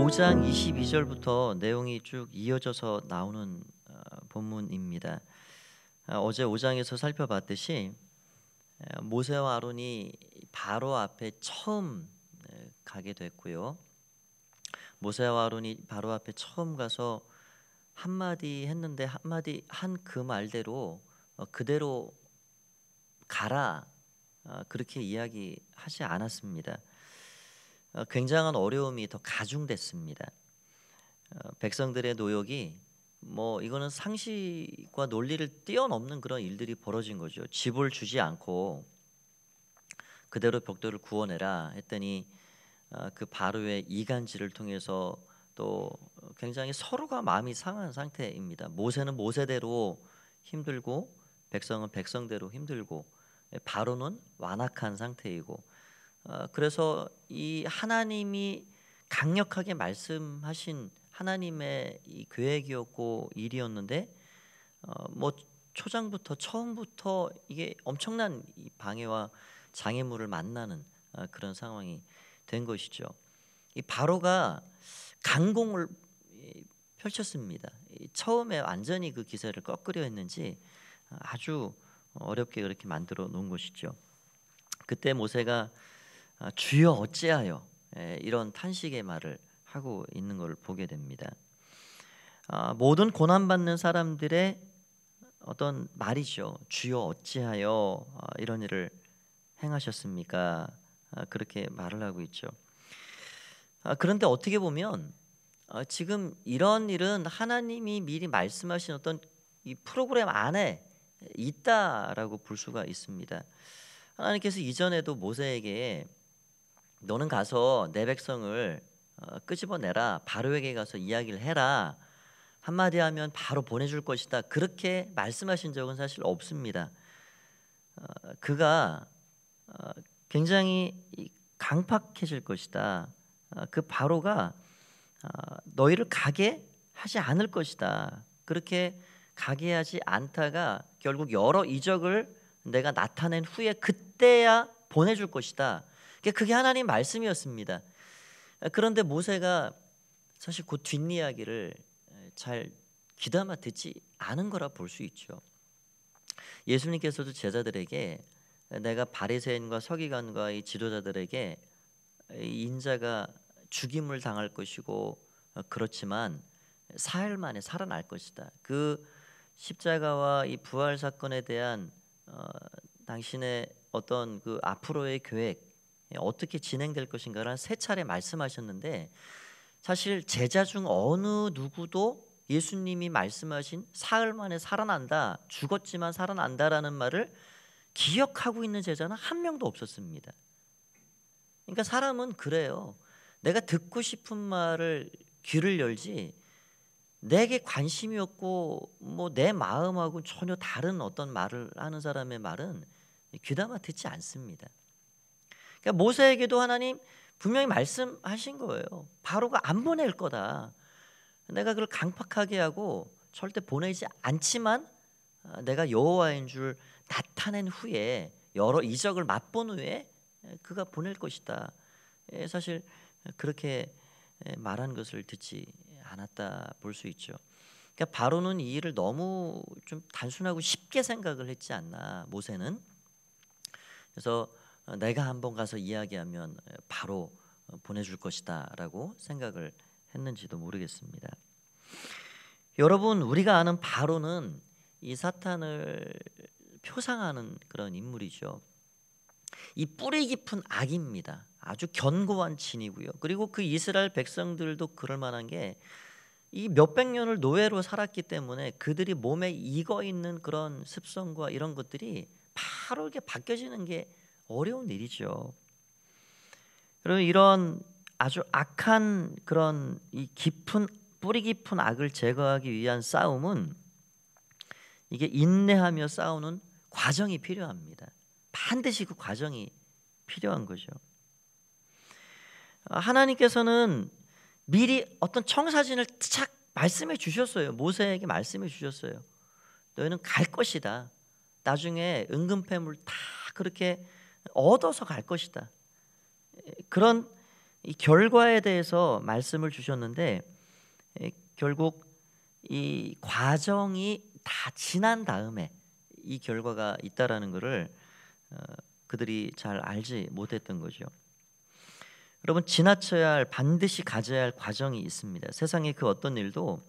5장 22절부터 내용이 쭉 이어져서 나오는 본문입니다. 어제 5장에서 살펴봤듯이 모세와 아론이 바로 앞에 처음 가게 됐고요. 모세와 아론이 바로 앞에 처음 가서 한마디 했는데 한마디 한 그 말대로 그대로 가라 그렇게 이야기하지 않았습니다. 굉장한 어려움이 더 가중됐습니다. 백성들의 노역이 이거는 상식과 논리를 뛰어넘는 그런 일들이 벌어진 거죠. 집을 주지 않고 그대로 벽돌을 구워내라 했더니 그 바로의 이간질을 통해서 또 굉장히 서로가 마음이 상한 상태입니다. 모세는 모세대로 힘들고 백성은 백성대로 힘들고 바로는 완악한 상태이고 그래서 이 하나님이 강력하게 말씀하신 하나님의 이 계획이었고 일이었는데 초장부터 처음부터 이게 엄청난 이 방해와 장애물을 만나는 그런 상황이 된 것이죠. 이 바로가 강공을 펼쳤습니다. 처음에 완전히 그 기세를 꺾으려 했는지 아주 어렵게 그렇게 만들어 놓은 것이죠. 그때 모세가 주여 어찌하여 이런 탄식의 말을 하고 있는 걸 보게 됩니다. 모든 고난받는 사람들의 어떤 말이죠. 주여 어찌하여 이런 일을 행하셨습니까? 그렇게 말을 하고 있죠. 그런데 어떻게 보면 지금 이런 일은 하나님이 미리 말씀하신 어떤 이 프로그램 안에 있다라고 볼 수가 있습니다. 하나님께서 이전에도 모세에게 너는 가서 내 백성을 끄집어내라, 바로에게 가서 이야기를 해라, 한마디 하면 바로 보내줄 것이다, 그렇게 말씀하신 적은 사실 없습니다. 그가 굉장히 강팍해질 것이다, 그 바로가 너희를 가게 하지 않을 것이다, 그렇게 가게 하지 않다가 결국 여러 이적을 내가 나타낸 후에 그때야 보내줄 것이다. 그게 하나님 말씀이었습니다. 그런데 모세가 사실 그 뒷이야기를 잘 귀담아 듣지 않은 거라 볼 수 있죠. 예수님께서도 제자들에게 내가 바리새인과 서기관과 이 지도자들에게 이 인자가 죽임을 당할 것이고 그렇지만 사흘 만에 살아날 것이다, 그 십자가와 이 부활 사건에 대한 당신의 어떤 그 앞으로의 계획 어떻게 진행될 것인가를 세 차례 말씀하셨는데 사실 제자 중 어느 누구도 예수님이 말씀하신 사흘 만에 살아난다, 죽었지만 살아난다라는 말을 기억하고 있는 제자는 한 명도 없었습니다. 그러니까 사람은 그래요. 내가 듣고 싶은 말을 귀를 열지 내게 관심이 없고 내 마음하고 전혀 다른 어떤 말을 하는 사람의 말은 귀담아 듣지 않습니다. 그러니까 모세에게도 하나님 분명히 말씀하신 거예요. 바로가 안 보낼 거다. 내가 그걸 강팍하게 하고 절대 보내지 않지만 내가 여호와인 줄 나타낸 후에 여러 이적을 맛본 후에 그가 보낼 것이다. 사실 그렇게 말한 것을 듣지 않았다 볼 수 있죠. 그러니까 바로는 이 일을 너무 좀 단순하고 쉽게 생각을 했지 않나, 모세는. 그래서 내가 한번 가서 이야기하면 바로 보내줄 것이다라고 생각을 했는지도 모르겠습니다. 여러분, 우리가 아는 바로는 이 사탄을 표상하는 그런 인물이죠. 이 뿌리 깊은 악입니다. 아주 견고한 진이고요. 그리고 그 이스라엘 백성들도 그럴 만한 게 이 몇백 년을 노예로 살았기 때문에 그들이 몸에 익어 있는 그런 습성과 이런 것들이 바로 이렇게 바뀌어지는 게 어려운 일이죠. 그리고 이런 아주 악한 그런 이 깊은 뿌리 깊은 악을 제거하기 위한 싸움은 이게 인내하며 싸우는 과정이 필요합니다. 반드시 그 과정이 필요한 거죠. 하나님께서는 미리 어떤 청사진을 착 말씀해 주셨어요. 모세에게 말씀해 주셨어요. 너희는 갈 것이다. 나중에 은금패물 다 그렇게 얻어서 갈 것이다. 그런 이 결과에 대해서 말씀을 주셨는데 결국 이 과정이 다 지난 다음에 이 결과가 있다라는 것을 그들이 잘 알지 못했던 거죠. 여러분, 지나쳐야 할, 반드시 가져야 할 과정이 있습니다. 세상에 그 어떤 일도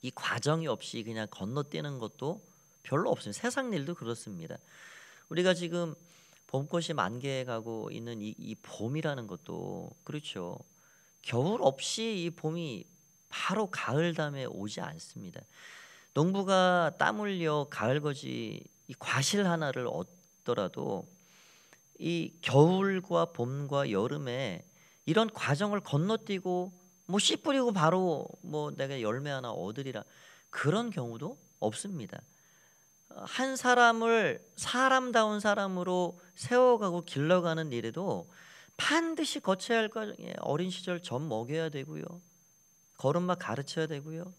이 과정이 없이 그냥 건너뛰는 것도 별로 없어요. 세상 일도 그렇습니다. 우리가 지금 봄꽃이 만개가고 있는 이 봄이라는 것도 그렇죠. 겨울 없이 이 봄이 바로 가을 다음에 오지 않습니다. 농부가 땀 흘려 가을거지 이 과실 하나를 얻더라도 이 겨울과 봄과 여름에 이런 과정을 건너뛰고 뭐 씨 뿌리고 바로 뭐 내가 열매 하나 얻으리라 그런 경우도 없습니다. 한 사람을 사람다운 사람으로 세워가고 길러가는 일에도 반드시 거쳐야 할 과정에 어린 시절 젖 먹여야 되고요, 걸음마 가르쳐야 되고요,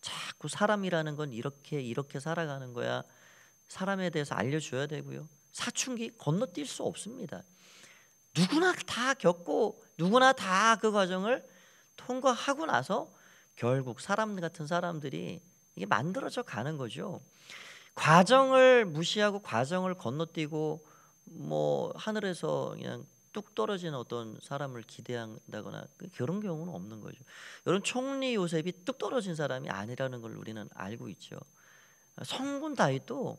자꾸 사람이라는 건 이렇게 살아가는 거야, 사람에 대해서 알려줘야 되고요, 사춘기 건너뛸 수 없습니다. 누구나 다 겪고 누구나 다 그 과정을 통과하고 나서 결국 사람 같은 사람들이 이게 만들어져 가는 거죠. 과정을 무시하고 과정을 건너뛰고 뭐 하늘에서 그냥 뚝 떨어진 어떤 사람을 기대한다거나 그런 경우는 없는 거죠. 여러분, 총리 요셉이 뚝 떨어진 사람이 아니라는 걸 우리는 알고 있죠. 성군 다윗도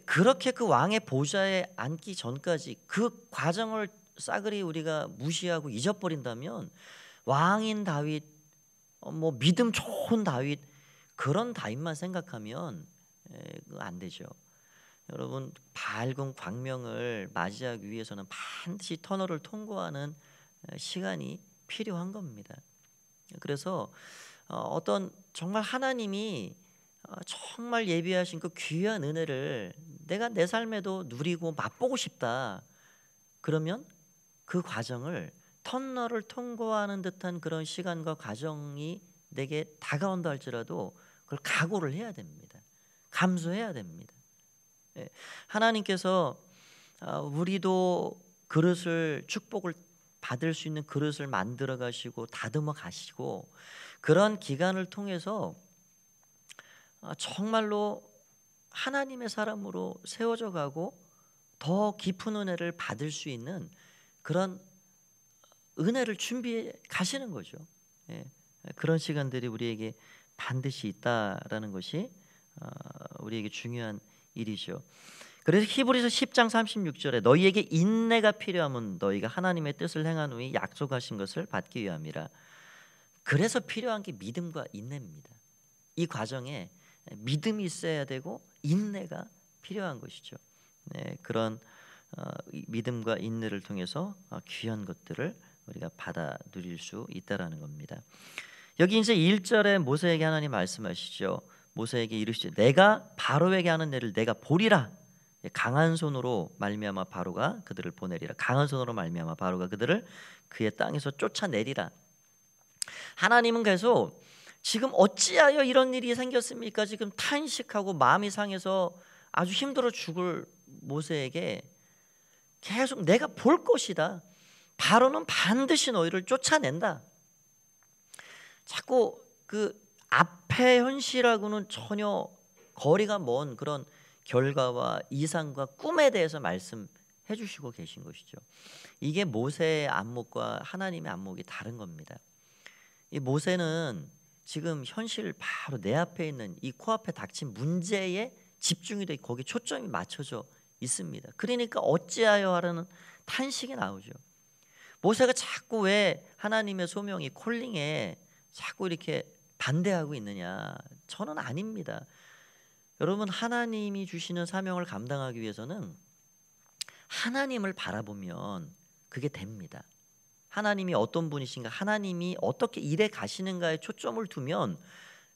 그렇게 그 왕의 보좌에 앉기 전까지 그 과정을 싸그리 우리가 무시하고 잊어버린다면 왕인 다윗, 뭐 믿음 좋은 다윗, 그런 다윗만 생각하면 안 되죠. 여러분, 밝은 광명을 맞이하기 위해서는 반드시 터널을 통과하는 시간이 필요한 겁니다. 그래서 어떤 정말 하나님이 정말 예비하신 그 귀한 은혜를 내가 내 삶에도 누리고 맛보고 싶다. 그러면 그 과정을 터널을 통과하는 듯한 그런 시간과 과정이 내게 다가온다 할지라도 그걸 각오를 해야 됩니다. 감수해야 됩니다. 하나님께서 우리도 그릇을, 축복을 받을 수 있는 그릇을 만들어 가시고 다듬어 가시고 그런 기간을 통해서 정말로 하나님의 사람으로 세워져 가고 더 깊은 은혜를 받을 수 있는 그런 은혜를 준비해 가시는 거죠. 그런 시간들이 우리에게 반드시 있다라는 것이 우리에게 중요한 일이죠. 그래서 히브리서 10장 36절에 너희에게 인내가 필요하면 너희가 하나님의 뜻을 행한 후에 약속하신 것을 받기 위함이라. 그래서 필요한 게 믿음과 인내입니다. 이 과정에 믿음이 있어야 되고 인내가 필요한 것이죠. 그런 믿음과 인내를 통해서 귀한 것들을 우리가 받아 누릴 수 있다라는 겁니다. 여기 이제 1절에 모세에게 하나님 말씀하시죠. 모세에게 이르시되 내가 바로에게 하는 일을 내가 보리라. 강한 손으로 말미암아 바로가 그들을 보내리라. 강한 손으로 말미암아 바로가 그들을 그의 땅에서 쫓아내리라. 하나님은 계속 지금 어찌하여 이런 일이 생겼습니까? 지금 탄식하고 마음이 상해서 아주 힘들어 죽을 모세에게 계속 내가 볼 것이다. 바로는 반드시 너희를 쫓아낸다. 자꾸 그 앞의 현실하고는 전혀 거리가 먼 그런 결과와 이상과 꿈에 대해서 말씀해 주시고 계신 것이죠. 이게 모세의 안목과 하나님의 안목이 다른 겁니다. 이 모세는 지금 현실 바로 내 앞에 있는 이 코앞에 닥친 문제에 집중이 돼 거기에 초점이 맞춰져 있습니다. 그러니까 어찌하여 하라는 탄식이 나오죠. 모세가 자꾸 왜 하나님의 소명이 콜링에 자꾸 이렇게 반대하고 있느냐? 저는 아닙니다. 여러분, 하나님이 주시는 사명을 감당하기 위해서는 하나님을 바라보면 그게 됩니다. 하나님이 어떤 분이신가, 하나님이 어떻게 일해 가시는가에 초점을 두면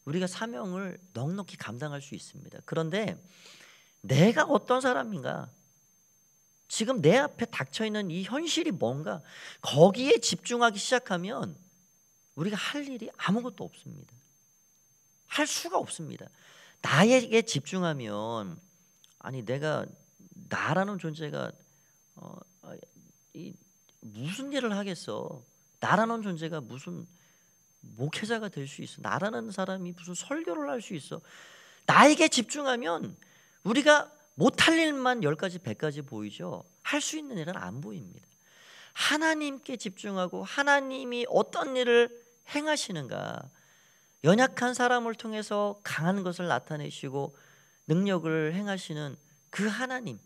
우리가 사명을 넉넉히 감당할 수 있습니다. 그런데 내가 어떤 사람인가, 지금 내 앞에 닥쳐있는 이 현실이 뭔가, 거기에 집중하기 시작하면 우리가 할 일이 아무것도 없습니다. 할 수가 없습니다. 나에게 집중하면, 아니 내가 나라는 존재가 무슨 일을 하겠어. 나라는 존재가 무슨 목회자가 될 수 있어. 나라는 사람이 무슨 설교를 할 수 있어. 나에게 집중하면 우리가 못할 일만 10가지 100가지 보이죠. 할 수 있는 일은 안 보입니다. 하나님께 집중하고 하나님이 어떤 일을 행하시는가, 연약한 사람을 통해서 강한 것을 나타내시고 능력을 행하시는 그 하나님,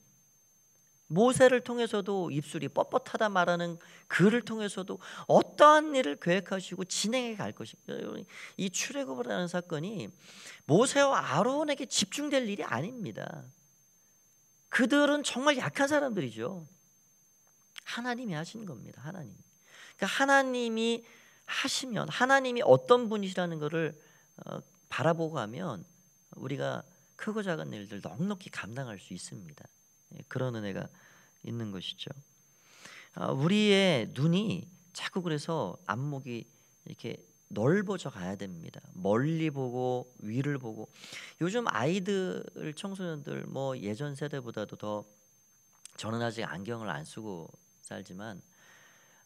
모세를 통해서도 입술이 뻣뻣하다 말하는 그를 통해서도 어떠한 일을 계획하시고 진행해 갈 것인가. 이 출애굽이라는 사건이 모세와 아론에게 집중될 일이 아닙니다. 그들은 정말 약한 사람들이죠. 하나님이 하신 겁니다. 하나님. 그러니까 하나님이 하시면, 하나님이 어떤 분이시라는 것을 바라보고 하면 우리가 크고 작은 일들 넉넉히 감당할 수 있습니다. 그런 은혜가 있는 것이죠. 우리의 눈이 자꾸 그래서 안목이 이렇게 넓어져 가야 됩니다. 멀리 보고 위를 보고. 요즘 아이들, 청소년들 뭐 예전 세대보다도 더, 저는 아직 안경을 안 쓰고 살지만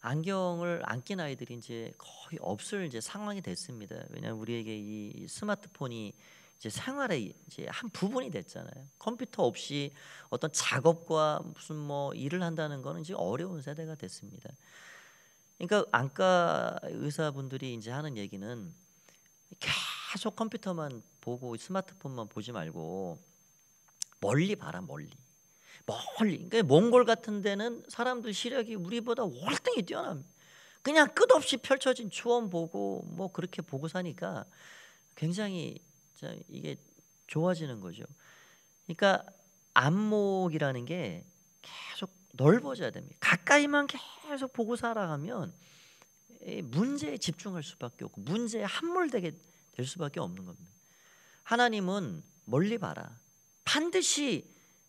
안경을 안 낀 아이들이 이제 거의 없을 이제 상황이 됐습니다. 왜냐하면 우리에게 이 스마트폰이 이제 생활의 이제 한 부분이 됐잖아요. 컴퓨터 없이 어떤 작업과 무슨 뭐 일을 한다는 거는 이제 어려운 세대가 됐습니다. 그러니까 안과 의사분들이 이제 하는 얘기는 계속 컴퓨터만 보고 스마트폰만 보지 말고 멀리 봐라, 멀리. 그러니까 몽골 같은 데는 사람들 시력이 우리보다 월등히 뛰어납니다. 그냥 끝없이 펼쳐진 초원 보고 뭐 그렇게 보고 사니까 굉장히 이게 좋아지는 거죠. 그러니까 안목이라는 게 계속 넓어져야 됩니다. 가까이만 계속 보고 살아가면 문제에 집중할 수밖에 없고 문제에 함몰되게 될 수밖에 없는 겁니다. 하나님은 멀리 봐라. 반드시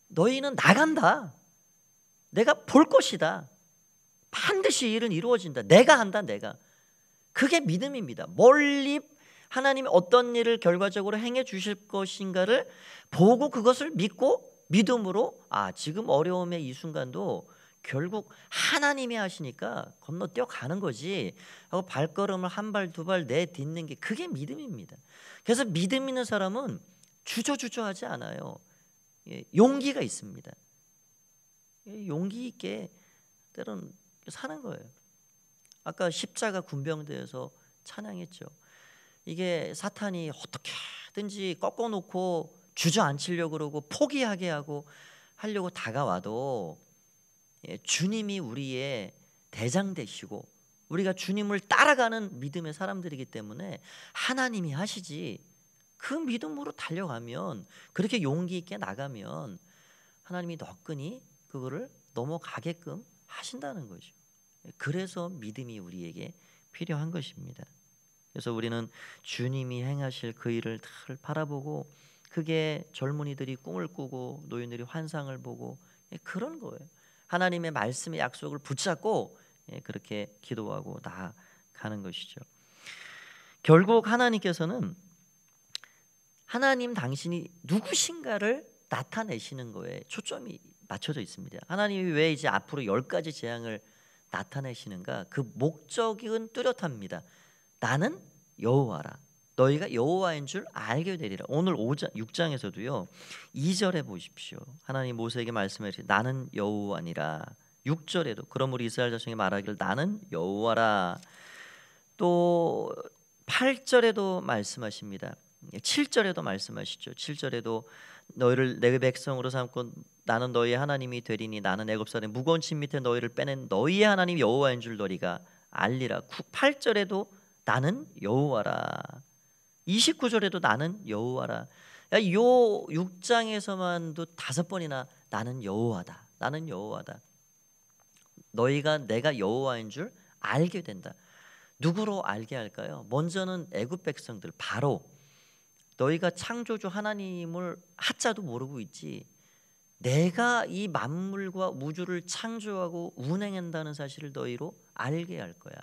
너희는 나간다. 내가 볼 것이다. 반드시 일은 이루어진다. 내가 한다. 내가. 그게 믿음입니다. 멀리 하나님이 어떤 일을 결과적으로 행해 주실 것인가를 보고 그것을 믿고 믿음으로, 지금 어려움의 이 순간도 결국 하나님이 하시니까 건너뛰어 가는 거지 하고 발걸음을 한 발 두 발 내딛는 게, 그게 믿음입니다. 그래서 믿음 있는 사람은 주저주저하지 않아요. 용기가 있습니다. 용기 있게 때로는 사는 거예요. 아까 십자가 군병대에서 찬양했죠. 이게 사탄이 어떻게든지 꺾어놓고 주저앉히려고 그러고 포기하게 하고 하려고 다가와도 주님이 우리의 대장 되시고 우리가 주님을 따라가는 믿음의 사람들이기 때문에 하나님이 하시지, 그 믿음으로 달려가면, 그렇게 용기 있게 나가면 하나님이 너끈히 그거를 넘어가게끔 하신다는 거죠. 그래서 믿음이 우리에게 필요한 것입니다. 그래서 우리는 주님이 행하실 그 일을 늘 바라보고, 그게 젊은이들이 꿈을 꾸고 노인들이 환상을 보고 그런 거예요. 하나님의 말씀의 약속을 붙잡고 그렇게 기도하고 나아가는 것이죠. 결국 하나님께서는 하나님 당신이 누구신가를 나타내시는 거에 초점이 맞춰져 있습니다. 하나님이 왜 이제 앞으로 10가지 재앙을 나타내시는가? 그 목적은 뚜렷합니다. 나는 여호와라. 너희가 여호와인 줄 알게 되리라. 오늘 6장에서도요. 2절에 보십시오. 하나님 모세에게 말씀하시되 나는 여호와니라. 6절에도 그러므로 이스라엘 자손이 말하기를 나는 여호와라. 또 8절에도 말씀하십니다. 7절에도 말씀하시죠. 7절에도 너희를 내 백성으로 삼고 나는 너희의 하나님이 되리니 나는 애굽 사람의 무거운 짐 밑에 너희를 빼낸 너희의 하나님 여호와인 줄 너희가 알리라. 8절에도 나는 여호와라. 29절에도 나는 여호와라. 요 6장에서만도 5번이나 나는 여호와다. 나는 여호와다. 너희가 내가 여호와인 줄 알게 된다. 누구로 알게 할까요? 먼저는 애굽 백성들, 바로 너희가 창조주 하나님을 하자도 모르고 있지, 내가 이 만물과 우주를 창조하고 운행한다는 사실을 너희로 알게 할 거야.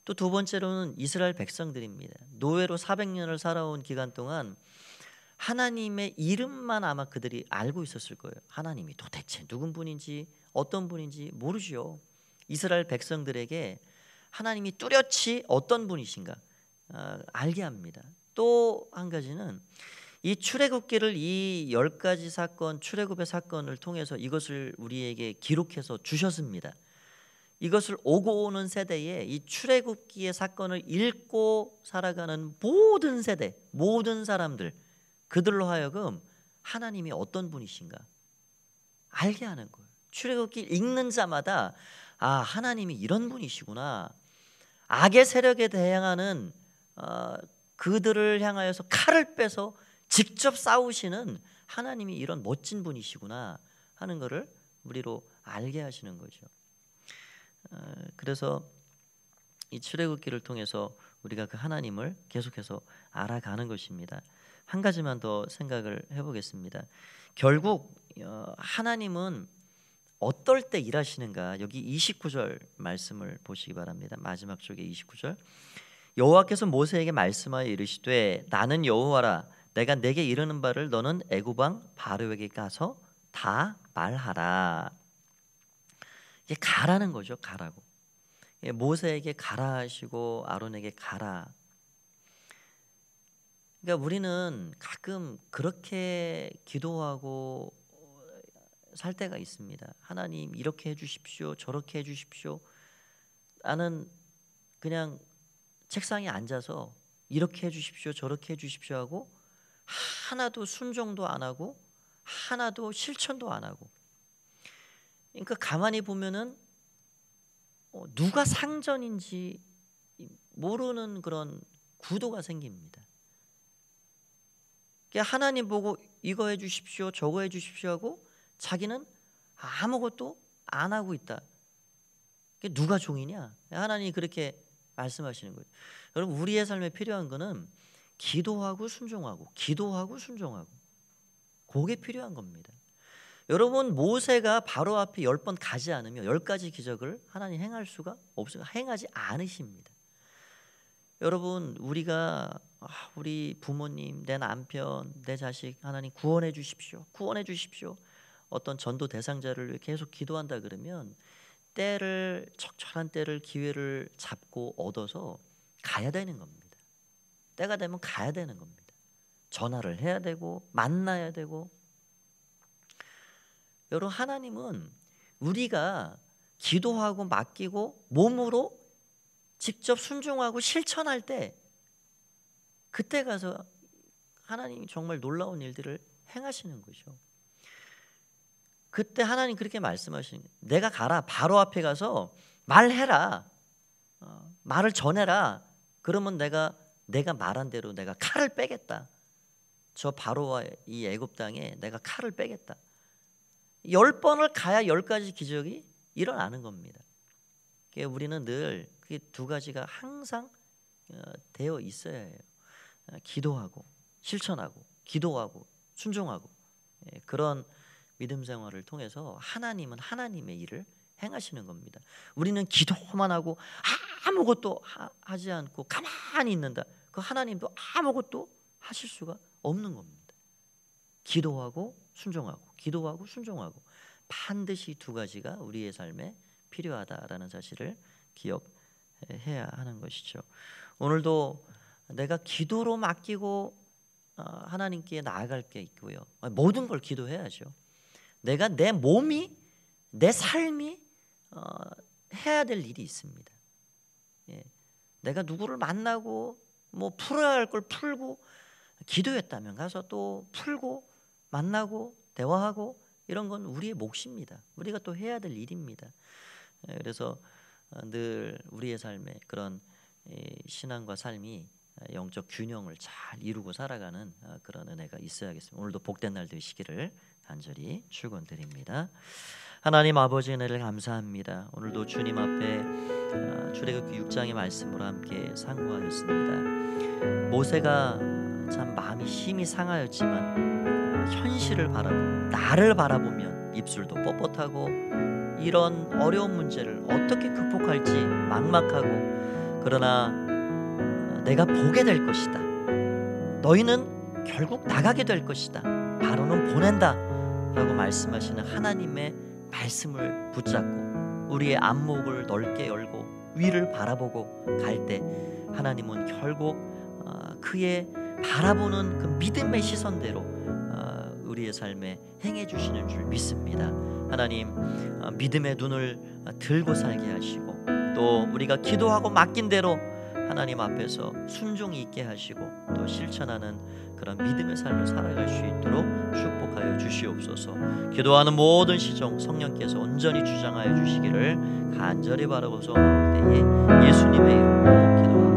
또 두 번째로는 이스라엘 백성들입니다. 노예로 400년을 살아온 기간 동안 하나님의 이름만 아마 그들이 알고 있었을 거예요. 하나님이 도대체 누군 분인지 어떤 분인지 모르죠. 이스라엘 백성들에게 하나님이 뚜렷이 어떤 분이신가 알게 합니다. 또 한 가지는 이 출애굽기를, 이 10가지 사건, 출애굽의 사건을 통해서 이것을 우리에게 기록해서 주셨습니다. 이것을 오고 오는 세대에 이 출애굽기의 사건을 읽고 살아가는 모든 세대, 모든 사람들, 그들로 하여금 하나님이 어떤 분이신가 알게 하는 거예요. 출애굽기 읽는 자마다 아, 하나님이 이런 분이시구나. 악의 세력에 대항하는 그들을 향하여서 칼을 빼서 직접 싸우시는 하나님이 이런 멋진 분이시구나 하는 것을 우리로 알게 하시는 거죠. 그래서 이 출애굽기를 통해서 우리가 그 하나님을 계속해서 알아가는 것입니다. 한 가지만 더 생각을 해보겠습니다. 결국 하나님은 어떨 때 일하시는가? 여기 29절 말씀을 보시기 바랍니다. 마지막 쪽에 29절. 여호와께서 모세에게 말씀하여 이르시되 나는 여호와라. 내가 내게 이르는 바를 너는 애굽 왕 바로에게 가서 다 말하라. 이게 가라는 거죠. 가라고. 모세에게 가라 하시고 아론에게 가라. 그러니까 우리는 가끔 그렇게 기도하고 살 때가 있습니다. 하나님 이렇게 해주십시오, 저렇게 해주십시오. 나는 그냥 책상에 앉아서 이렇게 해주십시오, 저렇게 해주십시오 하고 하나도 순종도 안 하고 하나도 실천도 안 하고. 그러니까 가만히 보면은 누가 상전인지 모르는 그런 구도가 생깁니다. 하나님 보고 이거 해주십시오, 저거 해주십시오 하고 자기는 아무것도 안 하고 있다. 누가 종이냐? 하나님이 그렇게 말씀하시는 거예요. 여러분, 우리의 삶에 필요한 거는 기도하고 순종하고, 기도하고 순종하고, 그게 필요한 겁니다. 여러분, 모세가 바로 앞에 10번 가지 않으면 10가지 기적을 하나님 행할 수가 없어요. 행하지 않으십니다. 여러분, 우리가 우리 부모님, 내 남편, 내 자식 하나님 구원해 주십시오, 구원해 주십시오. 어떤 전도 대상자를 계속 기도한다 그러면 때를, 적절한 때를, 기회를 잡고 얻어서 가야 되는 겁니다. 때가 되면 가야 되는 겁니다. 전화를 해야 되고 만나야 되고. 여러분, 하나님은 우리가 기도하고 맡기고 몸으로 직접 순종하고 실천할 때, 그때 가서 하나님이 정말 놀라운 일들을 행하시는 거죠. 그때 하나님 그렇게 말씀하시는 거예요. 내가 가라. 바로 앞에 가서 말해라. 말을 전해라. 그러면 내가 말한 대로 내가 칼을 빼겠다. 저 바로와 이 애굽 땅에 내가 칼을 빼겠다. 10번을 가야 10가지 기적이 일어나는 겁니다. 우리는 늘 그 두 가지가 항상 되어 있어야 해요. 기도하고 실천하고, 기도하고 순종하고. 그런 믿음 생활을 통해서 하나님은 하나님의 일을 행하시는 겁니다. 우리는 기도만 하고 아무것도 하지 않고 가만히 있는다. 그 하나님도 아무것도 하실 수가 없는 겁니다. 기도하고 순종하고, 기도하고 순종하고, 반드시 두 가지가 우리의 삶에 필요하다라는 사실을 기억해야 하는 것이죠. 오늘도 내가 기도로 맡기고 하나님께 나아갈 게 있고요. 모든 걸 기도해야죠. 내가 내 몸이, 내 삶이 해야 될 일이 있습니다. 내가 누구를 만나고 뭐 풀어야 할 걸 풀고, 기도했다면 가서 또 풀고 만나고 대화하고, 이런 건 우리의 몫입니다. 우리가 또 해야 될 일입니다. 그래서 늘 우리의 삶에 그런 신앙과 삶이 영적 균형을 잘 이루고 살아가는 그런 은혜가 있어야겠습니다. 오늘도 복된 날 되시기를 간절히 축원드립니다. 하나님 아버지 은혜를 감사합니다. 오늘도 주님 앞에 출애굽기 6장의 말씀으로 함께 상고하였습니다. 모세가 참 마음이 힘이 상하였지만 현실을 바라보고 나를 바라보면 입술도 뻣뻣하고 이런 어려운 문제를 어떻게 극복할지 막막하고, 그러나 내가 보게 될 것이다. 너희는 결국 나가게 될 것이다. 바로는 보낸다 라고 말씀하시는 하나님의 말씀을 붙잡고 우리의 안목을 넓게 열고 위를 바라보고 갈 때 하나님은 결국 그의 바라보는 그 믿음의 시선대로 우리의 삶에 행해 주시는 줄 믿습니다. 하나님, 믿음의 눈을 들고 살게 하시고 또 우리가 기도하고 맡긴 대로 하나님 앞에서 순종이 있게 하시고 또 실천하는 그런 믿음의 삶을 살아갈 수 있도록 축복하여 주시옵소서. 기도하는 모든 시종 성령께서 온전히 주장하여 주시기를 간절히 바라고 소원할 때에 예수님의 이름으로 기도합니다.